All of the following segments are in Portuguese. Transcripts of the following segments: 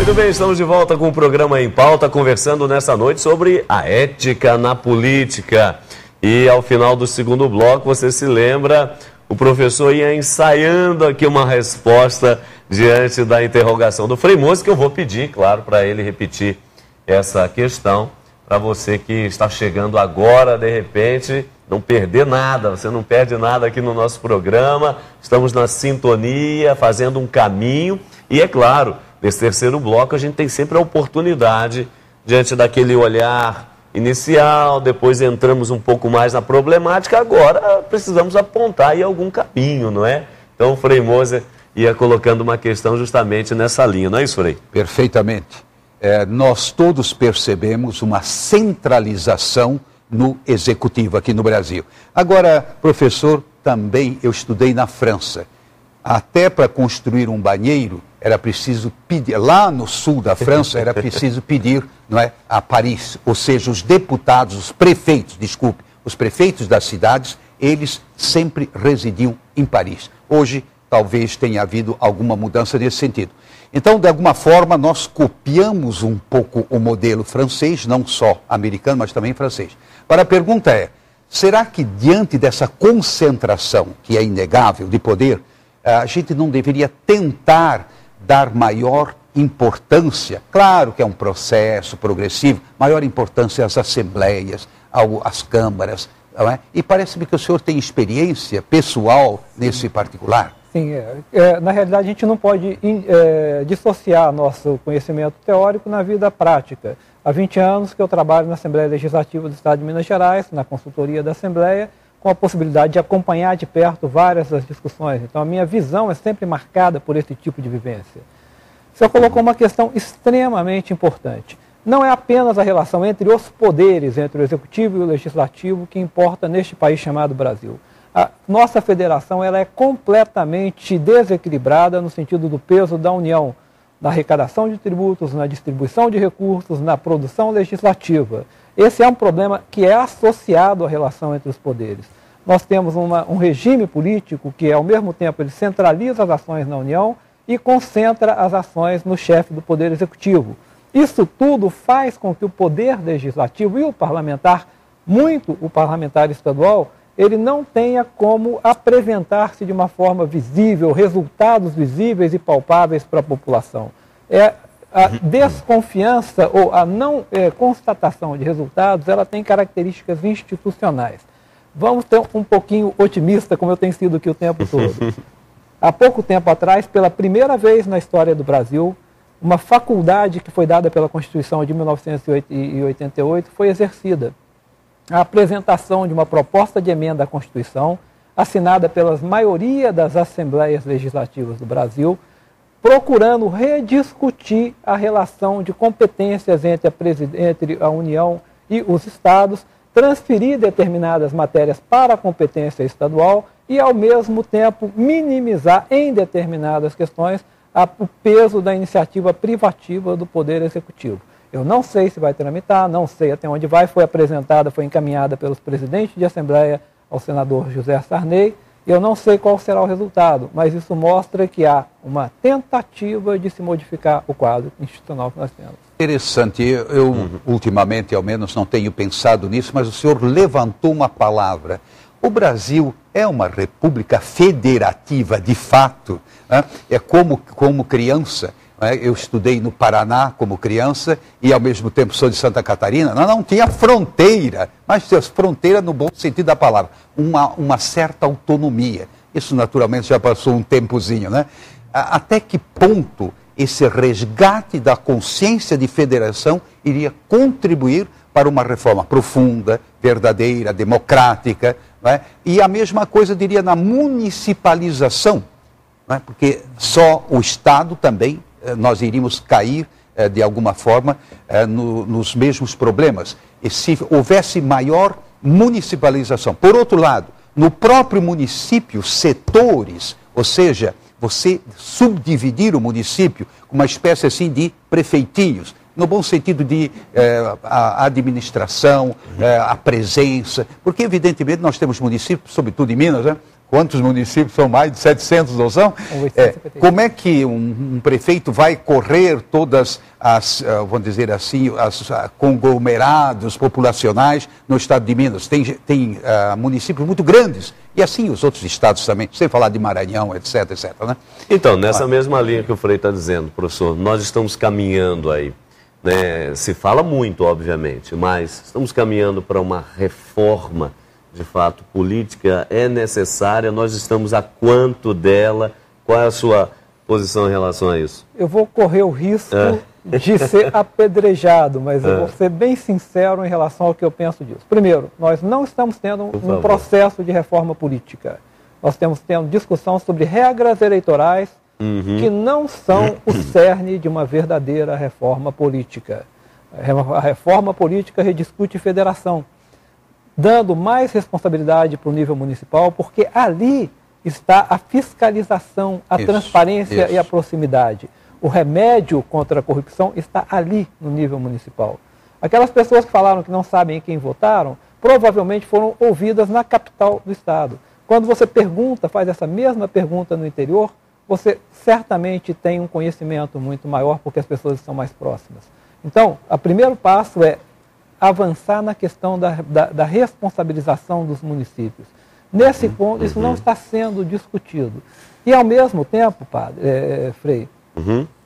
Muito bem, estamos de volta com o programa Em Pauta, conversando nessa noite sobre a ética na política. E ao final do segundo bloco, você se lembra, o professor ia ensaiando aqui uma resposta diante da interrogação do Frei Moza, que eu vou pedir, claro, para ele repetir essa questão, para você que está chegando agora, de repente, não perder nada, você não perde nada aqui no nosso programa, estamos na sintonia, fazendo um caminho, e é claro, nesse terceiro bloco a gente tem sempre a oportunidade, diante daquele olhar inicial, depois entramos um pouco mais na problemática, agora precisamos apontar aí algum caminho, não é? Então o Frei Moza ia colocando uma questão justamente nessa linha, não é isso, Frei? Perfeitamente. Nós todos percebemos uma centralização no executivo aqui no Brasil. Agora, professor, também eu estudei na França. Até para construir um banheiro, era preciso pedir, lá no sul da França, era preciso pedir, não é, a Paris, ou seja, os deputados, os prefeitos, desculpe, os prefeitos das cidades, eles sempre residiam em Paris. Hoje, talvez tenha havido alguma mudança nesse sentido. Então, de alguma forma, nós copiamos um pouco o modelo francês, não só americano, mas também francês. Agora, a pergunta é, será que diante dessa concentração, que é inegável, de poder, a gente não deveria tentar dar maior importância, claro que é um processo progressivo, maior importância às assembleias, às câmaras, não é? E parece-me que o senhor tem experiência pessoal nesse particular. Sim, na realidade a gente não pode dissociar nosso conhecimento teórico na vida prática. Há 20 anos que eu trabalho na Assembleia Legislativa do Estado de Minas Gerais, na consultoria da Assembleia, com a possibilidade de acompanhar de perto várias das discussões. Então a minha visão é sempre marcada por esse tipo de vivência. O senhor colocou uma questão extremamente importante. Não é apenas a relação entre os poderes, entre o Executivo e o Legislativo, que importa neste país chamado Brasil. A nossa federação ela é completamente desequilibrada no sentido do peso da União, na arrecadação de tributos, na distribuição de recursos, na produção legislativa. Esse é um problema que é associado à relação entre os poderes. Nós temos um regime político que, ao mesmo tempo, ele centraliza as ações na União e concentra as ações no chefe do Poder Executivo. Isso tudo faz com que o Poder Legislativo e o parlamentar, muito o parlamentar estadual, ele não tenha como apresentar-se de uma forma visível, resultados visíveis e palpáveis para a população. A desconfiança ou a não constatação de resultados, ela tem características institucionais. Vamos ter um pouquinho otimista, como eu tenho sido aqui o tempo todo. Há pouco tempo atrás, pela primeira vez na história do Brasil, uma faculdade que foi dada pela Constituição de 1988 foi exercida. A apresentação de uma proposta de emenda à Constituição, assinada pela maioria das Assembleias Legislativas do Brasil, procurando rediscutir a relação de competências entre a União e os Estados, transferir determinadas matérias para a competência estadual e, ao mesmo tempo, minimizar em determinadas questões o peso da iniciativa privativa do Poder Executivo. Eu não sei se vai tramitar, não sei até onde vai, foi apresentada, foi encaminhada pelos presidentes de Assembleia ao senador José Sarney, e eu não sei qual será o resultado, mas isso mostra que há uma tentativa de se modificar o quadro institucional que nós temos. Interessante, eu ultimamente ao menos não tenho pensado nisso, mas o senhor levantou uma palavra. O Brasil é uma república federativa de fato, né? É como criança. Eu estudei no Paraná como criança e ao mesmo tempo sou de Santa Catarina. Não tinha fronteira, mas fronteira no bom sentido da palavra, uma certa autonomia. Isso naturalmente já passou um tempozinho, né? Até que ponto esse resgate da consciência de federação iria contribuir para uma reforma profunda, verdadeira, democrática, né? E a mesma coisa diria na municipalização, né? Porque só o Estado também nós iríamos cair, de alguma forma, nos mesmos problemas. E se houvesse maior municipalização. Por outro lado, no próprio município, setores, ou seja, você subdividir o município com uma espécie assim de prefeitinhos, no bom sentido de a administração, a presença, porque evidentemente nós temos municípios, sobretudo em Minas, né, quantos municípios são? Mais de 700, não são? Como é que um prefeito vai correr todas as, vamos dizer assim, os conglomerados populacionais no estado de Minas? Tem municípios muito grandes, e assim os outros estados também, sem falar de Maranhão, etc, etc, né? Então, nessa mesma linha que o Frei está dizendo, professor, nós estamos caminhando aí, né? Se fala muito, obviamente, mas estamos caminhando para uma reforma, de fato, política é necessária, nós estamos a quanto dela? Qual é a sua posição em relação a isso? Eu vou correr o risco de ser apedrejado, mas eu vou ser bem sincero em relação ao que eu penso disso. Primeiro, nós não estamos tendo um processo de reforma política. Nós estamos tendo discussão sobre regras eleitorais que não são o cerne de uma verdadeira reforma política. A reforma política rediscute federação, dando mais responsabilidade para o nível municipal, porque ali está a fiscalização, a transparência e a proximidade. O remédio contra a corrupção está ali no nível municipal. Aquelas pessoas que falaram que não sabem em quem votaram, provavelmente foram ouvidas na capital do estado. Quando você pergunta, faz essa mesma pergunta no interior, você certamente tem um conhecimento muito maior, porque as pessoas estão mais próximas. Então, o primeiro passo é avançar na questão da responsabilização dos municípios. Nesse ponto, isso não está sendo discutido. E, ao mesmo tempo, Frei,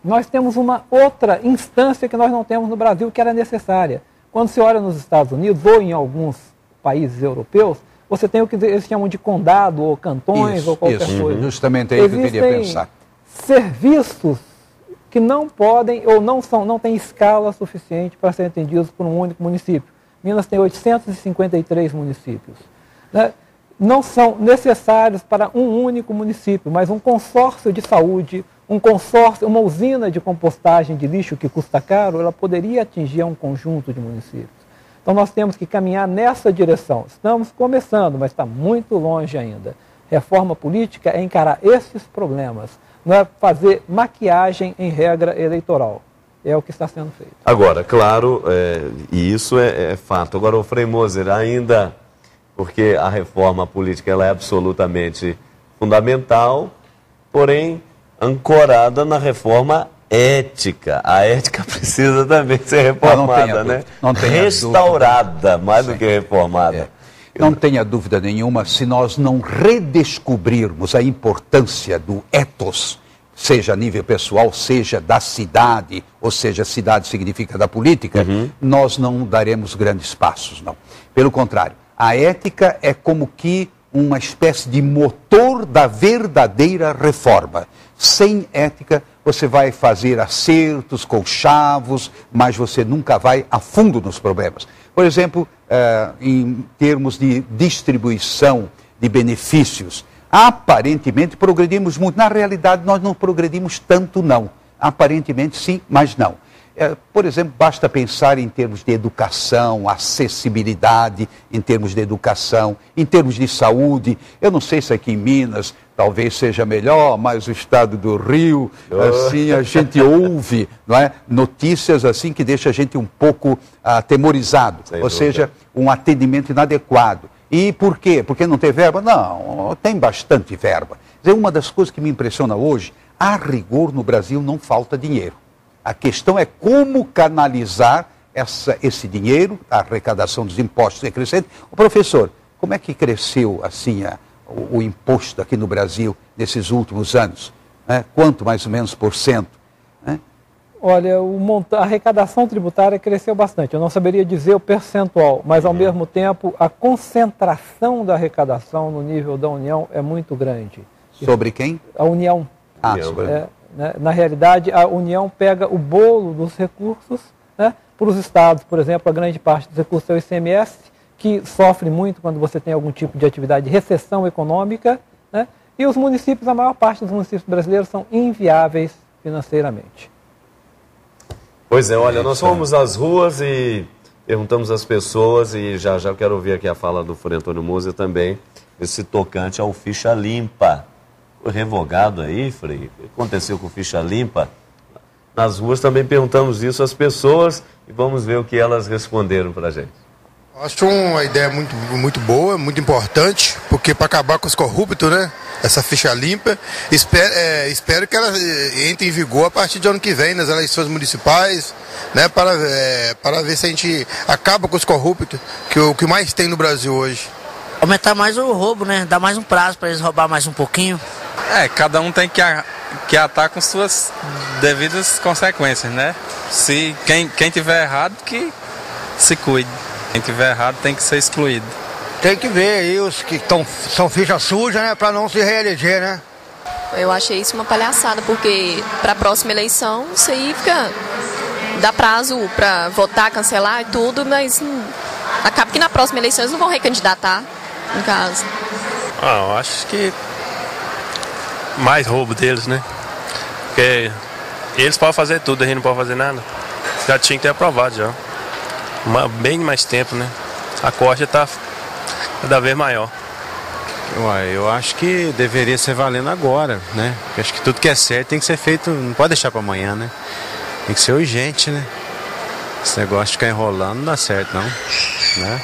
nós temos uma outra instância que nós não temos no Brasil, que era necessária. Quando se olha nos Estados Unidos ou em alguns países europeus, você tem o que eles chamam de condado ou cantões ou qualquer coisa. Justamente é isso que eu queria pensar. Serviços que não podem ou não têm escala suficiente para serem atendidos por um único município. Minas tem 853 municípios. Né? Não são necessários para um único município, mas um consórcio de saúde, uma usina de compostagem de lixo que custa caro, ela poderia atingir um conjunto de municípios. Então nós temos que caminhar nessa direção. Estamos começando, mas está muito longe ainda. Reforma política é encarar esses problemas, não é fazer maquiagem em regra eleitoral. É o que está sendo feito. Agora, claro, e isso é fato. Agora, o Frei Moser, ainda, porque a reforma política ela é absolutamente fundamental, porém ancorada na reforma ética. A ética precisa também ser reformada, né? Não tenha restaurada, mais do que reformada. Não tenha dúvida nenhuma, se nós não redescobrirmos a importância do ethos, seja a nível pessoal, seja da cidade, ou seja, cidade significa da política, nós não daremos grandes passos, não. Pelo contrário, a ética é como que uma espécie de motor da verdadeira reforma. Sem ética, você vai fazer acertos, conchavos, mas você nunca vai a fundo nos problemas. Por exemplo, em termos de distribuição de benefícios, aparentemente progredimos muito. Na realidade, nós não progredimos tanto, não. Aparentemente, sim, mas não. Por exemplo, basta pensar em termos de educação, acessibilidade em termos de educação, em termos de saúde. Eu não sei se aqui em Minas talvez seja melhor, mas o estado do Rio, assim, a gente ouve, não é, notícias assim que deixa a gente um pouco atemorizado. Ou seja, um atendimento inadequado. E por quê? Porque não tem verba? Não, tem bastante verba. Quer dizer, uma das coisas que me impressiona hoje, a rigor no Brasil não falta dinheiro. A questão é como canalizar esse dinheiro, a arrecadação dos impostos é crescente. O professor, como é que cresceu assim o imposto aqui no Brasil nesses últimos anos? Quanto mais ou menos por cento? Olha, a arrecadação tributária cresceu bastante. Eu não saberia dizer o percentual, mas ao mesmo tempo a concentração da arrecadação no nível da União é muito grande. Sobre quem? A União. Sobre... Na realidade, a União pega o bolo dos recursos, né, para os estados, por exemplo, a grande parte dos recursos é o ICMS, que sofre muito quando você tem algum tipo de atividade de recessão econômica, né, e os municípios, a maior parte dos municípios brasileiros são inviáveis financeiramente. Pois é, olha, nós fomos às ruas e perguntamos às pessoas, e já eu quero ouvir aqui a fala do Frei Antônio Moser também, esse tocante ao ficha limpa. Foi revogado aí, Frei? O que aconteceu com ficha limpa? Nas ruas também perguntamos isso às pessoas e vamos ver o que elas responderam para a gente. Acho uma ideia muito boa, muito importante, porque para acabar com os corruptos, né? Essa ficha limpa, espero que ela entre em vigor a partir de ano que vem, nas eleições municipais, né? Para ver se a gente acaba com os corruptos, que o que mais tem no Brasil hoje. Aumentar mais o roubo, né? Dar mais um prazo para eles roubar mais um pouquinho. Cada um tem que atar com suas devidas consequências, né? Se quem tiver errado, que se cuide. Quem tiver errado tem que ser excluído. Tem que ver aí os que são ficha suja, né? Para não se reeleger, né? Eu achei isso uma palhaçada, porque para a próxima eleição isso aí dá prazo para votar, cancelar e tudo, mas acaba que na próxima eleição eles não vão recandidatar, no caso. Eu acho que mais roubo deles, né? Porque eles podem fazer tudo, a gente não pode fazer nada. Já tinha que ter aprovado já. Bem mais tempo, né? A corte está cada vez maior. Eu acho que deveria ser valendo agora, né? Porque acho que tudo que é certo tem que ser feito, não pode deixar para amanhã, né? Tem que ser urgente, né? Esse negócio de ficar enrolando não dá certo, não. Né?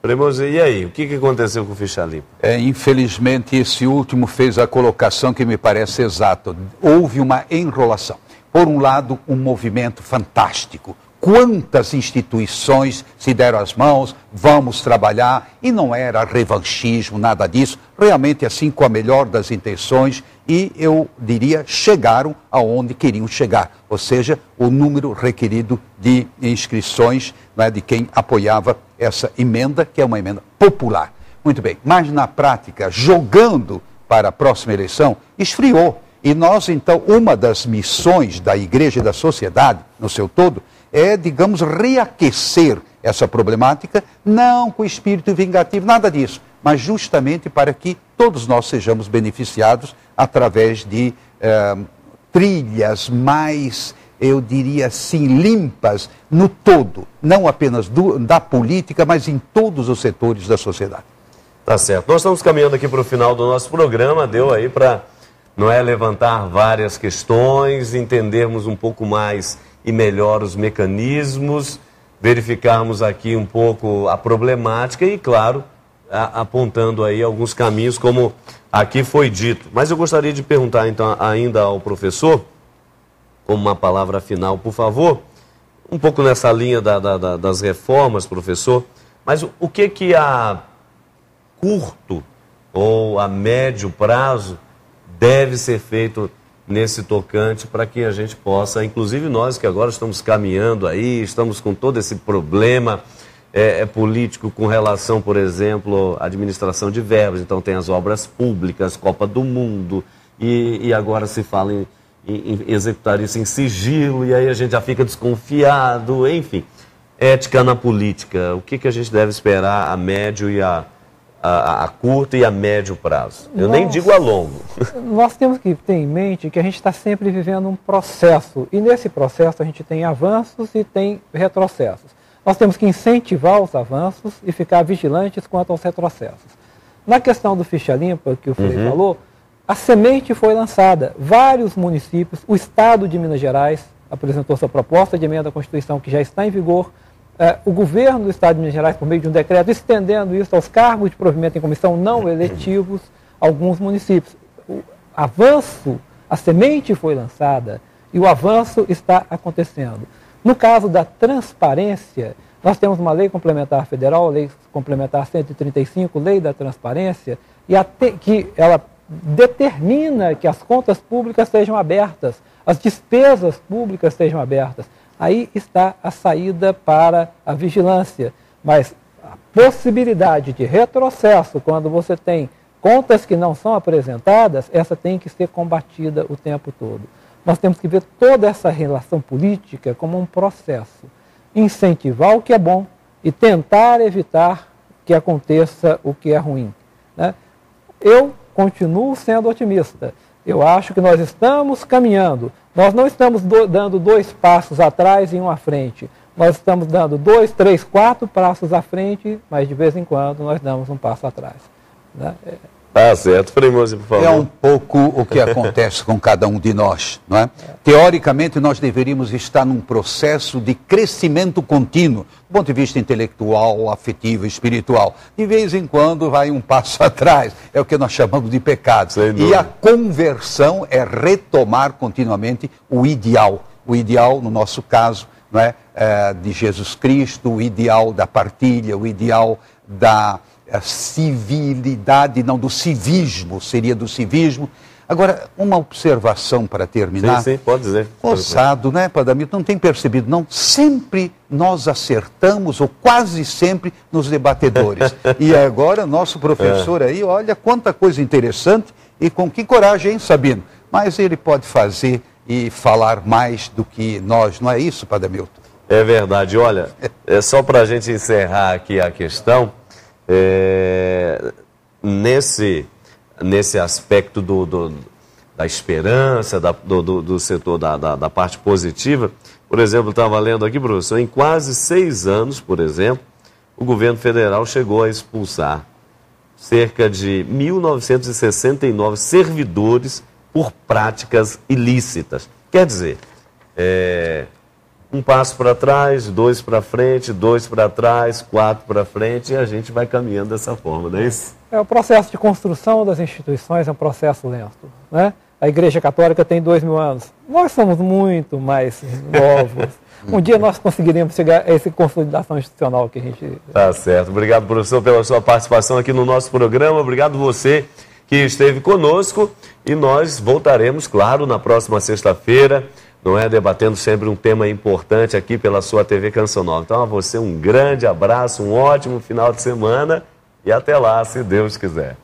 Premoso, e aí? O que aconteceu com o ficha limpa? Infelizmente, esse último fez a colocação que me parece exata. Houve uma enrolação. Por um lado, um movimento fantástico. Quantas instituições se deram as mãos, vamos trabalhar, e não era revanchismo, nada disso, realmente assim com a melhor das intenções, e eu diria, chegaram aonde queriam chegar, ou seja, o número requerido de inscrições, né, de quem apoiava essa emenda, que é uma emenda popular. Muito bem, mas na prática, jogando para a próxima eleição, esfriou. E nós, então, uma das missões da igreja e da sociedade, no seu todo, é, digamos, reaquecer essa problemática, não com espírito vingativo, nada disso, mas justamente para que todos nós sejamos beneficiados através de trilhas mais, eu diria assim, limpas no todo, não apenas da política, mas em todos os setores da sociedade. Tá certo. Nós estamos caminhando aqui para o final do nosso programa, deu aí para, não é, levantar várias questões, entendermos um pouco mais e melhor os mecanismos, verificarmos aqui um pouco a problemática e, claro, apontando aí alguns caminhos, como aqui foi dito. Mas eu gostaria de perguntar, então, ainda ao professor, como uma palavra final, por favor, um pouco nessa linha das reformas, professor, mas o que a curto ou a médio prazo deve ser feito nesse tocante para que a gente possa, inclusive nós que agora estamos caminhando aí, estamos com todo esse problema político com relação, por exemplo, à administração de verbas, então tem as obras públicas, Copa do Mundo, e agora se fala em executar isso em sigilo, e aí a gente já fica desconfiado, enfim. Ética na política, o que a gente deve esperar a médio e a curto e a médio prazo? Eu nem digo a longo. Nós temos que ter em mente que a gente está sempre vivendo um processo, e nesse processo a gente tem avanços e tem retrocessos. Nós temos que incentivar os avanços e ficar vigilantes quanto aos retrocessos. Na questão do ficha limpa, que o Frei falou, a semente foi lançada. Vários municípios, o Estado de Minas Gerais apresentou sua proposta de emenda à Constituição, que já está em vigor. O governo do Estado de Minas Gerais, por meio de um decreto, estendendo isso aos cargos de provimento em comissão não eletivos, alguns municípios. O avanço, a semente foi lançada e o avanço está acontecendo. No caso da transparência, nós temos uma lei complementar federal, lei complementar 135, lei da transparência, que ela determina que as contas públicas sejam abertas, as despesas públicas sejam abertas. Aí está a saída para a vigilância. Mas a possibilidade de retrocesso, quando você tem contas que não são apresentadas, essa tem que ser combatida o tempo todo. Nós temos que ver toda essa relação política como um processo. Incentivar o que é bom e tentar evitar que aconteça o que é ruim, né? Eu continuo sendo otimista. Eu acho que nós estamos caminhando. Nós não estamos dando 2 passos atrás e um à frente. Nós estamos dando 2, 3, 4 passos à frente, mas de vez em quando nós damos um passo atrás, né? Tá certo, Frei Mozi, por favor. É um pouco o que acontece com cada um de nós, não é? Teoricamente, nós deveríamos estar num processo de crescimento contínuo, do ponto de vista intelectual, afetivo, espiritual. De vez em quando vai um passo atrás, é o que nós chamamos de pecado. E a conversão é retomar continuamente o ideal. O ideal, no nosso caso, não é, de Jesus Cristo, o ideal da partilha, o ideal da civilidade, não do civismo, seria do civismo. Agora, uma observação para terminar. Sim, pode dizer. Moçado, né, Padre Hamilton, não tem percebido, não? Sempre nós acertamos, ou quase sempre, nos debatedores. E agora, nosso professor aí, olha quanta coisa interessante e com que coragem, hein, Sabino? Mas ele pode fazer e falar mais do que nós, não é isso, Padre Hamilton? É verdade. Olha, só para a gente encerrar aqui a questão, nesse aspecto da esperança, do setor da parte positiva, por exemplo, estava lendo aqui, professor, em quase 6 anos, por exemplo, o governo federal chegou a expulsar cerca de 1.969 servidores por práticas ilícitas. Quer dizer, um passo para trás, 2 para frente, 2 para trás, 4 para frente, e a gente vai caminhando dessa forma, não é isso? O processo de construção das instituições é um processo lento, né? A Igreja Católica tem 2.000 anos. Nós somos muito mais novos. Um dia nós conseguiremos chegar a essa consolidação institucional que a gente... Tá certo. Obrigado, professor, pela sua participação aqui no nosso programa. Obrigado você que esteve conosco. E nós voltaremos, claro, na próxima sexta-feira, não é? Debatendo sempre um tema importante aqui pela sua TV Canção Nova. Então, a você um grande abraço, um ótimo final de semana e até lá, se Deus quiser.